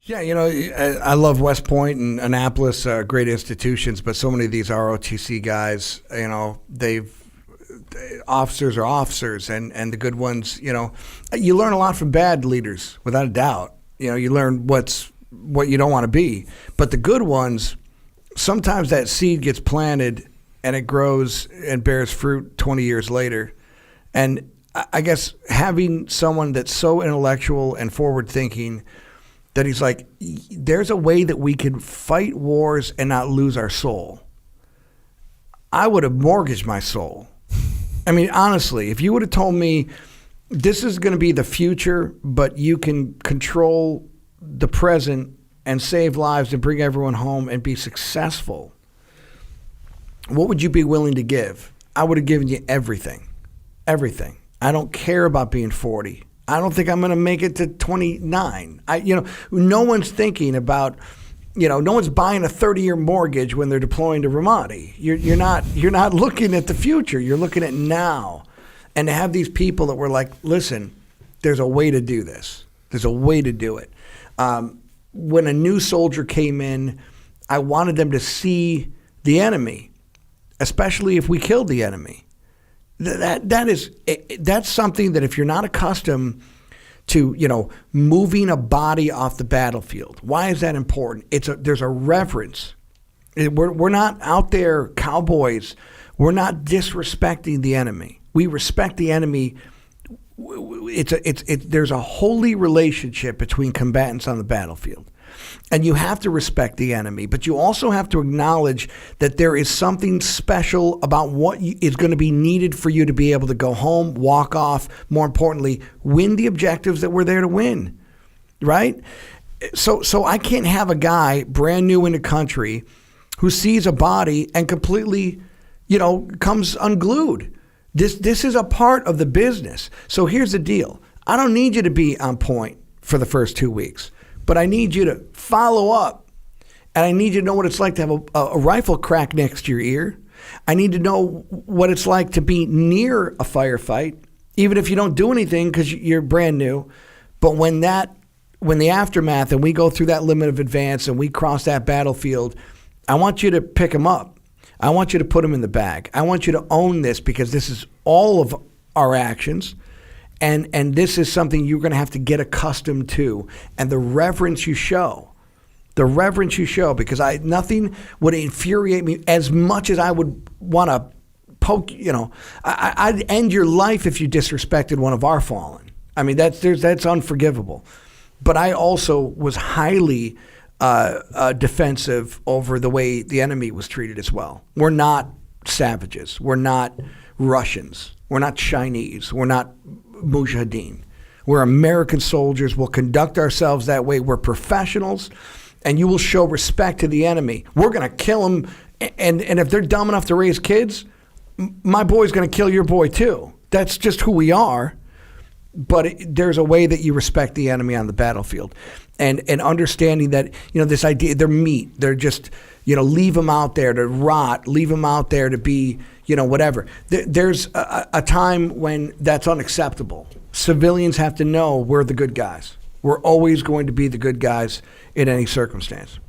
Yeah, I love West Point and Annapolis, great institutions, but so many of these ROTC guys, officers are officers, and the good ones, you learn a lot from bad leaders, without a doubt. You learn what you don't want to be, but the good ones, sometimes that seed gets planted and it grows and bears fruit 20 years later. And I guess having someone that's so intellectual and forward thinking that he's like, there's a way that we can fight wars and not lose our soul. I would have mortgaged my soul. I mean, honestly, if you would have told me this is going to be the future, but you can control the present and save lives and bring everyone home and be successful, what would you be willing to give? I would have given you everything. Everything. I don't care about being 40. I don't think I'm going to make it to 29. No one's thinking about, no one's buying a 30-year mortgage when they're deploying to Ramadi. You're not looking at the future. You're looking at now. And to have these people that were like, listen, there's a way to do this. There's a way to do it. When a new soldier came in, I wanted them to see the enemy, especially if we killed the enemy. That's something that if you're not accustomed to, moving a body off the battlefield, why is that important? There's a reverence. We're not out there cowboys. We're not disrespecting the enemy. We respect the enemy. There's a holy relationship between combatants on the battlefield. And you have to respect the enemy, but you also have to acknowledge that there is something special about what is going to be needed for you to be able to go home, walk off, more importantly, win the objectives that we're there to win, right? So I can't have a guy brand new in the country who sees a body and completely, comes unglued. This is a part of the business. So here's the deal. I don't need you to be on point for the first 2 weeks. But I need you to follow up, and I need you to know what it's like to have a rifle crack next to your ear. I need to know what it's like to be near a firefight, even if you don't do anything because you're brand new. But when the aftermath and we go through that limit of advance and we cross that battlefield, I want you to pick them up. I want you to put them in the bag. I want you to own this because this is all of our actions. And this is something you're going to have to get accustomed to. And the reverence you show, because nothing would infuriate me as much as I would want to poke, I'd end your life if you disrespected one of our fallen. I mean, that's unforgivable. But I also was highly defensive over the way the enemy was treated as well. We're not savages. We're not Russians. We're not Chinese. We're not Mujahideen. We're American soldiers. We'll conduct ourselves that way. We're professionals, and you will show respect to the enemy. We're going to kill them, and if they're dumb enough to raise kids, my boy's going to kill your boy too. That's just who we are. But there's a way that you respect the enemy on the battlefield, and understanding that this idea they're meat. They're just leave them out there to rot. Leave them out there to be whatever. There's a time when that's unacceptable. Civilians have to know we're the good guys. We're always going to be the good guys in any circumstance.